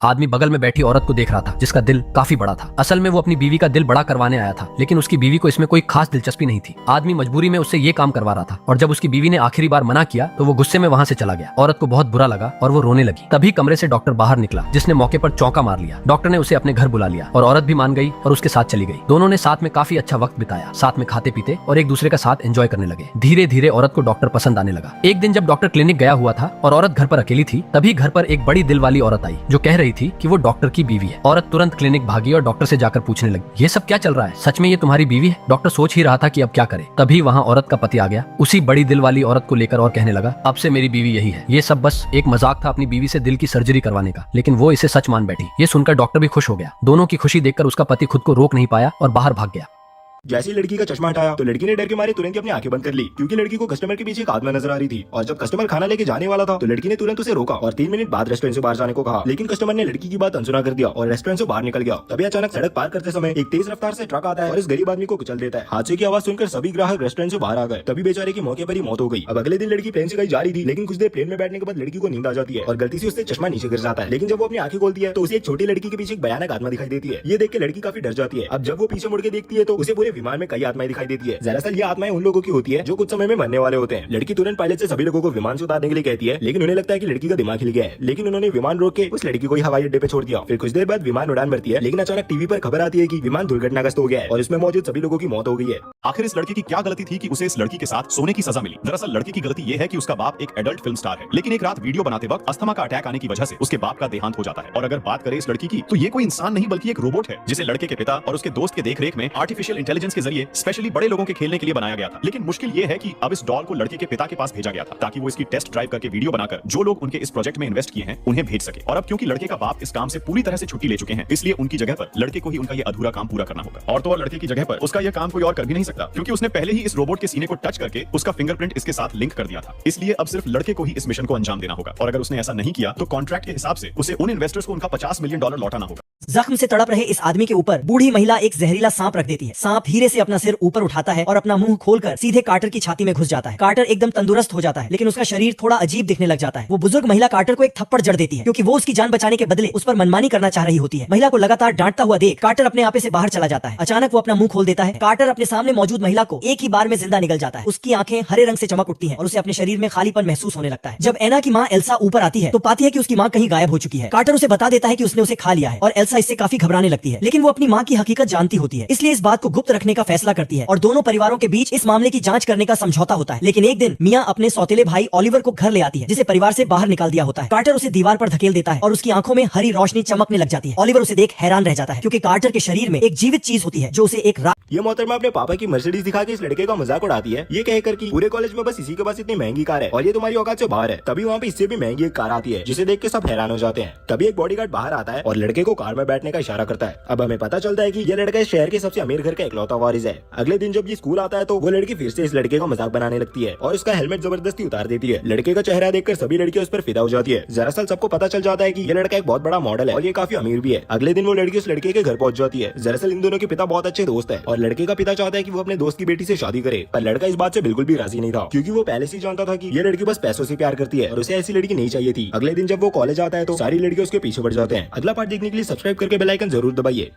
आदमी बगल में बैठी औरत को देख रहा था जिसका दिल काफी बड़ा था। असल में वो अपनी बीवी का दिल बड़ा करवाने आया था, लेकिन उसकी बीवी को इसमें कोई खास दिलचस्पी नहीं थी। आदमी मजबूरी में उससे ये काम करवा रहा था और जब उसकी बीवी ने आखिरी बार मना किया तो वो गुस्से में वहाँ से चला गया। औरत को बहुत बुरा लगा और वो रोने लगी। तभी कमरे से डॉक्टर बाहर निकला, जिसने मौके पर चौंका मार लिया। डॉक्टर ने उसे अपने घर बुला लिया और औरत भी मान गई और उसके साथ चली गई। दोनों ने साथ में काफी अच्छा वक्त बिताया, साथ में खाते पीते और एक दूसरे का साथ एंजॉय करने लगे। धीरे धीरे औरत को डॉक्टर पसंद आने लगा। एक दिन जब डॉक्टर क्लिनिक गया हुआ था और औरत घर पर अकेली थी, तभी घर पर एक बड़ी दिल वाली औरत आई जो कह रही थी कि वो डॉक्टर की बीवी है। औरत तुरंत क्लिनिक भागी और डॉक्टर से जाकर पूछने लगी, ये सब क्या चल रहा है? सच में ये तुम्हारी बीवी है? डॉक्टर सोच ही रहा था कि अब क्या करे। तभी वहाँ औरत का पति आ गया, उसी बड़ी दिल वाली औरत को लेकर, और कहने लगा, अब से मेरी बीवी यही है। ये सब बस एक मजाक था अपनी बीवी से दिल की सर्जरी करवाने का, लेकिन वो इसे सच मान बैठी। ये सुनकर डॉक्टर भी खुश हो गया। दोनों की खुशी देखकर उसका पति खुद को रोक नहीं पाया और बाहर भाग गया। जैसे ही लड़की का चश्मा हटाया तो लड़की ने डर के मारे तुरंत ही अपनी आंखें बंद कर ली, क्योंकि लड़की को कस्टमर के पीछे एक आत्मा नजर आ रही थी। और जब कस्टमर खाना लेके जाने वाला था तो लड़की ने तुरंत उसे रोका और 3 मिनट बाद रेस्टोरेंट से बाहर जाने को कहा, लेकिन कस्टमर ने लड़की की बात अनसुना कर दिया और रेस्टोरेंट से बाहर निकल गया। तभी अचानक सड़क पार करते समय एक तेज रफ्तार से ट्रक आता है और इस गरीब आदमी को कुचल देता है। हादसे की आवाज सुनकर सभी ग्राहक रेस्टोरेंट से बाहर आ गए। तभी बेचारे की मौके पर ही मौत हो गई। अब अगले दिन लड़की प्लेन से कहीं जा रही थी, लेकिन कुछ देर प्लेन में बैठने के बाद लड़की को नींद आ जाती है और गलती से उससे चश्मा नीचे गिर जाता है। लेकिन जब वो अपनी आंखें खोलती है तो उसे एक छोटी लड़की के पीछे एक भयानक आत्मा दिखाई देती है। ये देख के लड़की काफी डर जाती है। अब जब वो पीछे मुड़ के देखती है तो उसे पूरे विमान में कई आत्माएं दिखाई देती है। दरअसल ये आत्माएं उन लोगों की होती है जो कुछ समय में मरने वाले होते हैं। लड़की तुरंत पायलट से सभी लोगों को विमान से उतारने के लिए कहती है, लेकिन उन्हें लगता है कि लड़की का दिमाग हिल गया है। लेकिन उन्होंने विमान रोक के उस लड़की को ही हवाई अड्डे पे छोड़ दिया। फिर कुछ देर बाद विमान उड़ान भरती है, लेकिन अचानक टीवी पर खबर आती है कि विमान दुर्घटनाग्रस्त हो गया है और इसमें मौजूद सभी लोगों की मौत हो गई है। आखिर इस लड़के की क्या गलती थी कि उसे इस लड़की के साथ सोने की सजा मिली? दरअसल लड़की की गलती यह है कि उसका बाप एक एडल्ट फिल्म स्टार है, लेकिन एक रात वीडियो बनाते वक्त अस्थमा का अटैक आने की वजह से उसके बाप का देहांत हो जाता है। और अगर बात करें इस लड़की की, तो ये कोई इंसान नहीं बल्कि एक रोबोट है, जिसे लड़के के पिता और उसके दोस्त के देखरेख में आर्टिफिशियल इंटेलिजेंस के जरिए स्पेशली बड़े लोगों के खेलने के लिए बनाया गया था। लेकिन मुश्किल ये है कि अब इस डॉल को लड़के के पिता के पास भेजा गया था ताकि वो इसकी टेस्ट ड्राइव करके वीडियो बनाकर जो लोग उनके इस प्रोजेक्ट में इन्वेस्ट किए हैं उन्हें भेज सके। और अब क्योंकि लड़के का बाप इस काम से पूरी तरह से छुट्टी ले चुके हैं, इसलिए उनकी जगह पर लड़के को ही उनका ये अधूरा काम पूरा करना होगा। और तो और लड़के की जगह पर उसका यह काम कोई और कर भी नहीं सकता, क्योंकि उसने पहले ही इस रोबोट के सीने को टच करके उसका फिंगरप्रिंट इसके साथ लिंक कर दिया था। इसलिए अब सिर्फ लड़के को ही इस मिशन को अंजाम देना होगा। और अगर उसने ऐसा नहीं किया तो कॉन्ट्रैक्ट के हिसाब से उसे उन इन्वेस्टर्स को उनका $50 मिलियन लौटाना होगा। जख्म से तड़प रहे इस आदमी के ऊपर बूढ़ी महिला एक जहरीला सांप रख देती है। सांप धीरे से अपना सिर ऊपर उठाता है और अपना मुंह खोलकर सीधे कार्टर की छाती में घुस जाता है। कार्टर एकदम तंदुरुस्त हो जाता है, लेकिन उसका शरीर थोड़ा अजीब दिखने लग जाता है। वो बुजुर्ग महिला कार्टर को एक थप्पड़ जड़ देती है, क्योंकि वो उसकी जान बचाने के बदले उस पर मनमानी करना चाह रही होती है। महिला को लगातार डांटता हुआ देख कार्टर अपने आपे से बाहर चला जाता है। अचानक वो अपना मुंह खोल देता है। कार्टर अपने सामने मौजूद महिला को एक ही बार में जिंदा निगल जाता है। उसकी आंखें हरे रंग से चमक उठती है और उसे अपने शरीर में खालीपन महसूस होने लगता है। जब एना की माँ एल्सा ऊपर आती है तो पाती है कि उसकी माँ कहीं गायब हो चुकी है। कार्टर उसे बता देता है कि उसने उसे खा लिया है और एल्सा इससे काफी घबराने लगती है, लेकिन वो अपनी माँ की हकीकत जानती होती है, इसलिए इस बात को गुप्त रखने का फैसला करती है और दोनों परिवारों के बीच इस मामले की जांच करने का समझौता होता है। लेकिन एक दिन मियाँ अपने सौतेले भाई ओलिवर को घर ले आती है, जिसे परिवार से बाहर निकाल दिया होता है। कार्टर उसे दीवार पर धकेल देता है और उसकी आंखों में हरी रोशनी चमकने लग जाती है। ओलिवर उसे देख हैरान रह जाता है, क्योंकि कार्टर के शरीर में एक जीवित चीज होती है जो उसे एक ये मोहतरमा अपने पापा की मर्सिडीज दिखा के इस लड़के का मजाक उड़ाती है, ये कहकर कि पूरे कॉलेज में बस इसी के पास इतनी महंगी कार है और ये तुम्हारी औकात से बाहर है। तभी वहाँ पे इससे भी महंगी एक कार आती है, जिसे देख के सब हैरान हो जाते हैं। तभी एक बॉडीगार्ड बाहर आता है और लड़के को कार में बैठने का इशारा करता है। अब हमें पता चलता है कि ये लड़का इस शहर के सबसे अमीर घर का इकलौता वारिस है। अगले दिन जब ये स्कूल आता है तो वो लड़की फिर से इस लड़के का मजाक बनाने लगती है और उसका हेलमेट जबरदस्ती उतार देती है। लड़के का चेहरा देखकर सभी लड़कियां उस पर फिदा हो जाती है। दरअसल सबको पता चल जाता है कि ये लड़का एक बहुत बड़ा मॉडल है और ये काफी अमीर भी है। अगले दिन वो लड़की उस लड़के के घर पहुंच जाती है। दरअसल इन दोनों के पिता बहुत अच्छे दोस्त है और लड़के का पिता चाहता है कि वो अपने दोस्त की बेटी से शादी करे, पर लड़का इस बात से बिल्कुल भी राजी नहीं था, क्योंकि वो पहले से जानता था कि ये लड़की बस पैसों से प्यार करती है और उसे ऐसी लड़की नहीं चाहिए थी। अगले दिन जब वो कॉलेज आता है तो सारी लड़कियां उसके पीछे पड़ जाते हैं। अगला पार्ट देखने के लिए सब्सक्राइब करके बेल आइकन जरूर दबाइए।